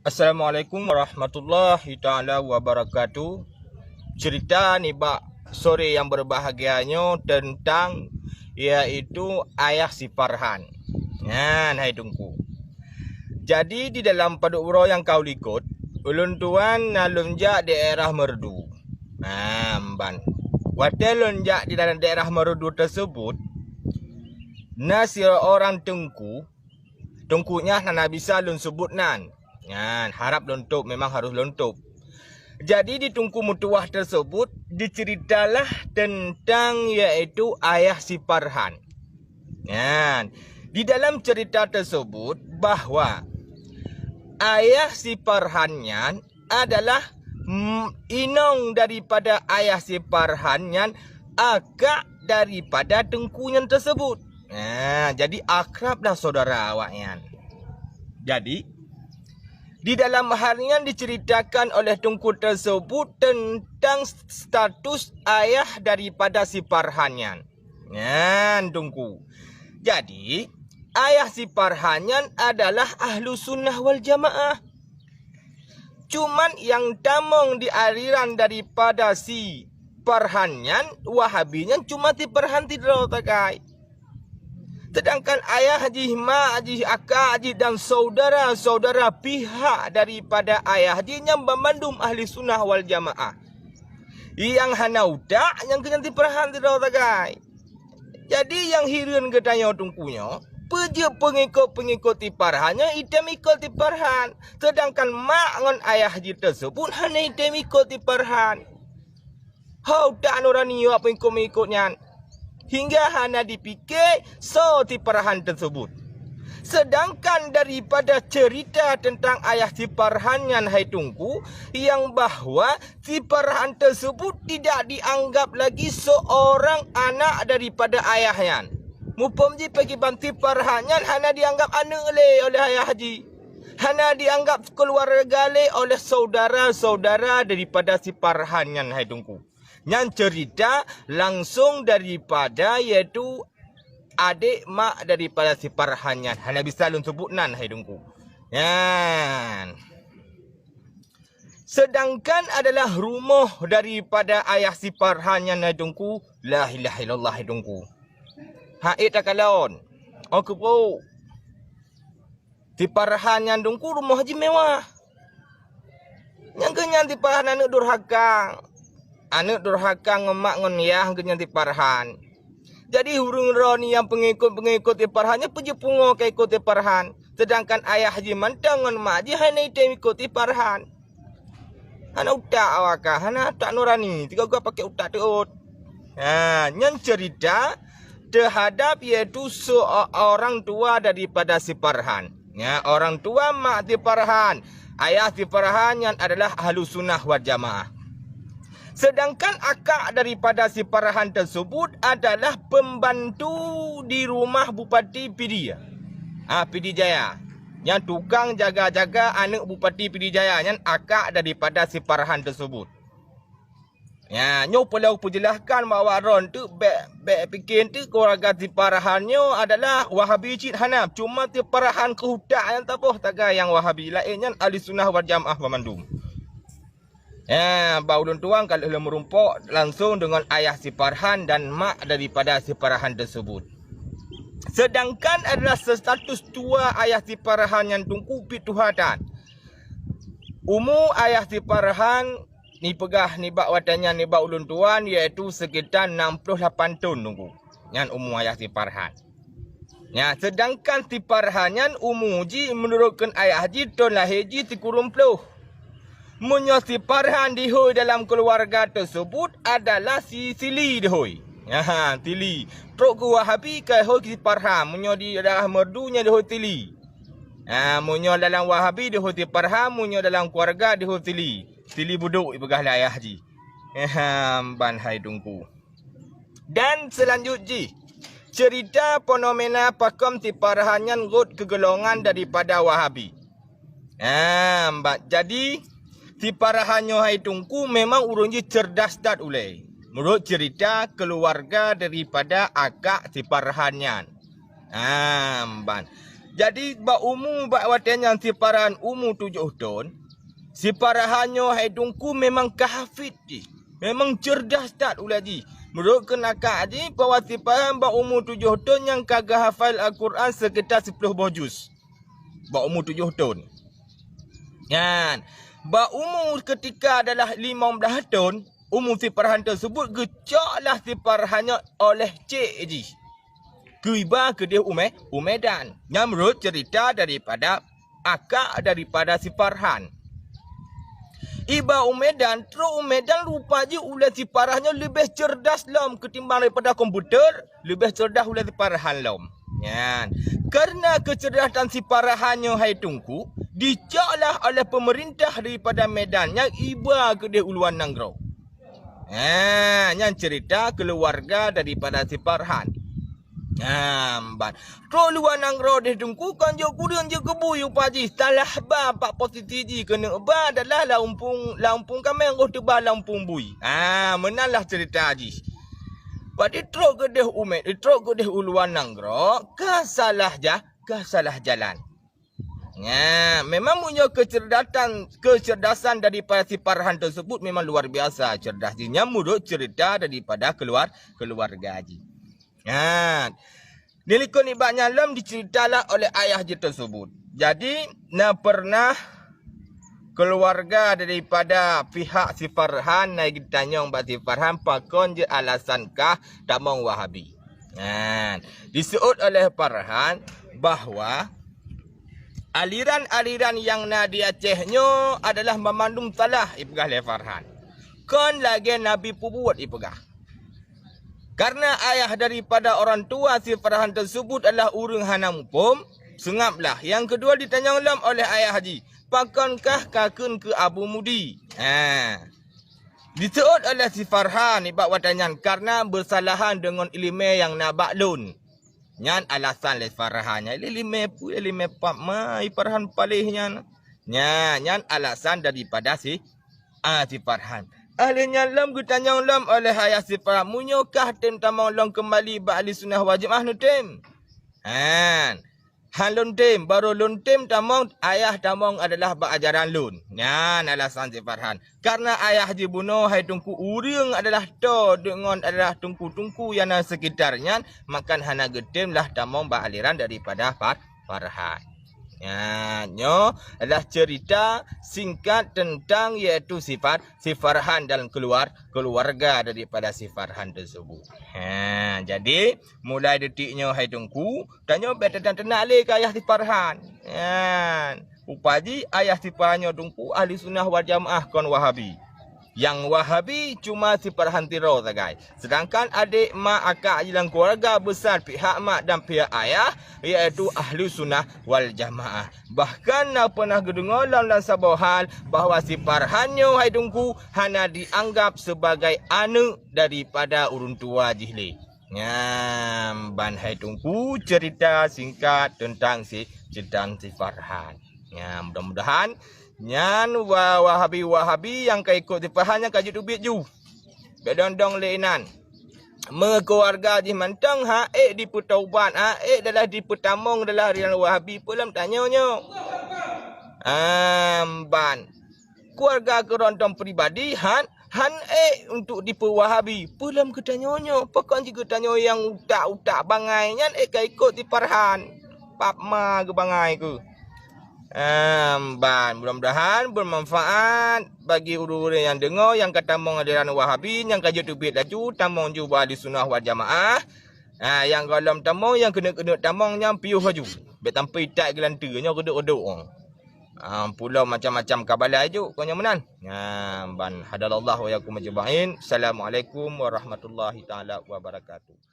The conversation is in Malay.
Assalamualaikum warahmatullahi ta'ala wabarakatuh. Cerita ni bak sore yang berbahagianya tentang iaitu ayah si Farhan. Hai tungku. Jadi di dalam paduk bro yang kau likut, ulun tuan nalunjak daerah Merdu. Ban. Waktu lunjak di dalam daerah Merdu tersebut, nasi orang tungkunya nana bisa lun sebut nan. Harap lontok, memang harus lontok. Jadi di tungku mutuah tersebut diceritalah tentang yaitu ayah si Farhan. Di dalam cerita tersebut bahwa ayah si Farhannya adalah inong daripada ayah si Farhannya, akak daripada tengkunya tersebut. Jadi akrablah saudara awaknya. Jadi di dalam hal yang diceritakan oleh tungku tersebut tentang status ayah daripada si Farhanyan. Tungku. Jadi, ayah si Farhanyan adalah ahlu sunnah wal jamaah. Cuman yang tamong di aliran daripada si Farhanyan, wahabinya cuma ti Farhan tidak takai. Sedangkan ayah haji, mak haji, akak haji dan saudara-saudara pihak daripada ayah haji yang memandum ahli sunnah wal jamaah. Yang hana utak, yang kenyanti perhan tidak tagai. Jadi yang hirun ketanya tungkunya, peja pengikut-pengikut ti parhannya, item ikut ti parhan. Sedangkan mak ngon ayah haji tersebut, hana item ikut ti parhan. Hau tak nurani apa pengikut-pengikutnya. Hingga hana dipikir so ti Farhan tersebut. Sedangkan daripada cerita tentang ayah si Farhanyan hai tungku, yang bahwa si Farhan tersebut tidak dianggap lagi seorang anak daripada ayahnya. Mupamji pergi banti Farhanyan hana dianggap anak oleh ayah haji. Hana dianggap keluarga oleh saudara-saudara daripada si Farhanyan hai tungku. Yang cerita langsung daripada iaitu adik mak daripada si Farhanyan. Hana bisa lun sebut nan hai dungku. Sedangkan adalah rumah daripada ayah si Farhanyan hai dungku. La ilaha illallah hai dungku. Haid takalon. Aku po. Si Farhanyan dungku rumah haji mewah. Yang kenyan si Farhanyan durhaka. Anak durhaka ngemak ngonyah kenyanti Farhan. Jadi hurung roni yang pengikut-pengikut ti Farhannya pergi pungo ke ikut ti Farhan. Sedangkan ayah haji mantang ngon mak haji hanya item ikut ti Farhan. Hana utak awakah, hana tak nurani. Tiga gua pakai utak teut. Yang cerita terhadap iaitu seorang tua daripada si Farhan. Orang tua mak ti Farhan. Ayah ti Farhan yang adalah ahlu sunnah wal jamaah. Sedangkan akak daripada si Farhan tersebut adalah pembantu di rumah Bupati Pidi. Pidi Jaya. Yang tukang jaga-jaga anak Bupati Pidi Jaya. Yang akak daripada si Farhan tersebut. Nyo perlu perjelaskan bahawa Ron tu bek fikir tu keluarga si Farhannya adalah Wahabi Cik Hanaf. Cuma si Farhan kehudak yang tak apa tagai yang Wahabi. Lainnya ahli sunnah wal jamaah memandum. Baulun tuang kalau merumpok langsung dengan ayah si Farhan dan mak daripada si Farhan tersebut. Sedangkan adalah status tua ayah si Farhan yang tungku pituhatan. Umur ayah si Farhan ni pegah ni bak watanya ni bak ulun tuan iaitu sekitar 68 tahun tungku. Yang umur ayah si Farhan. Sedangkan si Farhan yang umur ji menurutkan ayah ji tahun lahir ji 30. Munyo si Farhan dihoi dalam keluarga tersebut adalah si Sili dihoi. Tili. Truk ke Wahabi ke hoi si Farhan. Munyo di dalam merdunya dihoi Tili. Munyo dalam Wahabi dihoi si Farhan. Munyo dalam keluarga dihoi Tili. Tili buduk ibegah lah ayah ji. Ban hai tungku. Dan selanjutnya cerita fenomena pakam si Farhan yang gut kegolongan daripada Wahabi. Jadi si Farhanyo hai tungku memang urunji cerdas dat ulai. Menurut cerita keluarga daripada akak si Farhanyan. Jadi ba umur ba watanya si parahan umur 7 tahun. Si parahannya hai dungku memang kahafid ji. Memang cerdas tak ulaji. Menurut kenakak ji bahwa si parahan ba umur 7 tahun yang kagak hafal Al-Quran sekitar 10 buah juz. Ba umur 7 tahun. Kan. Ba umur ketika adalah 15 tahun, umur si parahan tersebut gecaklah si parahannya oleh cik ji. Kuiba ke dia Umedan. Yang menurut cerita daripada akak daripada si Farhan. Iba Umedan, terus Umedan lupa je ulah si Farhannya lebih cerdas lom ketimbang daripada komputer, lebih cerdas ulah si Farhan lom. Ya. Karena kecerdasan si Farhannya hai tungku, dicaklah oleh pemerintah daripada Medan yang iba ke dia Uluan Nanggro. Yang cerita keluarga daripada si Farhan. Ban. Tro luar Nanggro deh tungku kan jo kurang je kebuyu paji. Salah ba pak posisi ji kena ba adalah lampung kami ngau tebal lampung bui. Menanglah cerita ji. Padi tro ke deh tro ke deh uluan Nanggro ka salah jalan. Memang punya kecerdasan daripada si Farhan tersebut memang luar biasa cerdasnya menurut cerita daripada keluarga ji. Nilikon ibaknya lam diceritalah oleh ayah je tersebut. Jadi, pernah keluarga daripada pihak si Farhan naik ditanya mbak si Farhan pakon je alasankah tamang Wahabi. Disebut oleh Farhan bahawa aliran-aliran yang Nabi Acehnya adalah memandung salah ipegah oleh Farhan. Kon lagi Nabi pubuat ipegah. Karena ayah daripada orang tua si Farhan tersebut adalah urang hana mumpum, sengaplah. Yang kedua ditanya ulam oleh ayah haji, pakankah kakun ke Abu Mudi? Disebut oleh si Farhan ibak watanyan karena bersalahan dengan ilmu yang nabaklun. Nyan alasan le Farhan. Ilmu pap mai Farhan palihnya. Nyan alasan daripada si Farhan. Ahlinya lam gutanya ulam oleh ayah si Farhan. Munyokah tem tamang long kembali ba'ali sunnah wajib ahnu tem. Han lun tem. Baru lun tem tamang ayah tamang adalah ba'ajaran lun. Nyan alasan si Farhan. Karena ayah je bunuh hai tungku uring adalah to dengan adalah tungku-tungku yang sekitarnya. Makan hana getem lah tamang ba'aliran daripada Farhan. Nyo adalah cerita singkat tentang iaitu sifat si Farhan dan keluarga daripada si Farhan tersebut. Jadi mulai detiknya hai tungku tanya betul tenang le ke ayah si Farhan. Upaji ayah si Farhannya tungku ahli sunnah wal jamaah kon Wahabi. Yang Wahabi cuma si Farhan Tiro guys. Sedangkan adik mak akak dalam keluarga besar pihak mak dan pihak ayah iaitu ahli sunnah wal jamaah. Bahkan pernah gedengar dalam sebuah hal bahawa si Farhannya hai dungku hanya dianggap sebagai anak daripada urun tua jihle. Ban hai dungku cerita singkat tentang si Farhan. Mudah-mudahan nyan Wahabi yang kau ikut dipahannya kajut ubit ju. Bedondong leinan. Keluarga di mantang di Putauban adalah di Putamong adalah rian Wahabi pulam tanyanya. Ban. Keluarga kerontong pribadi untuk di Wahabi pulam ketanyanya. Pokon juga tanya yang utak bangai nyan kau ikut di Farhan. Papma ke bangai ke. Mudah-mudahan bermanfaat bagi uru-uru yang dengar yang kata mengadiran Wahabi yang kajut tubit laju tamong juga di sunnah wal jamaah. Yang kalau tamong yang kena tamongnya piuh laju. Bet sampai tak gelantanya keduk-keduk. Pulau macam-macam kabalai je kau menan. Ban hadalallahu wa yakum ajma'in. Assalamualaikum warahmatullahi taala wabarakatuh.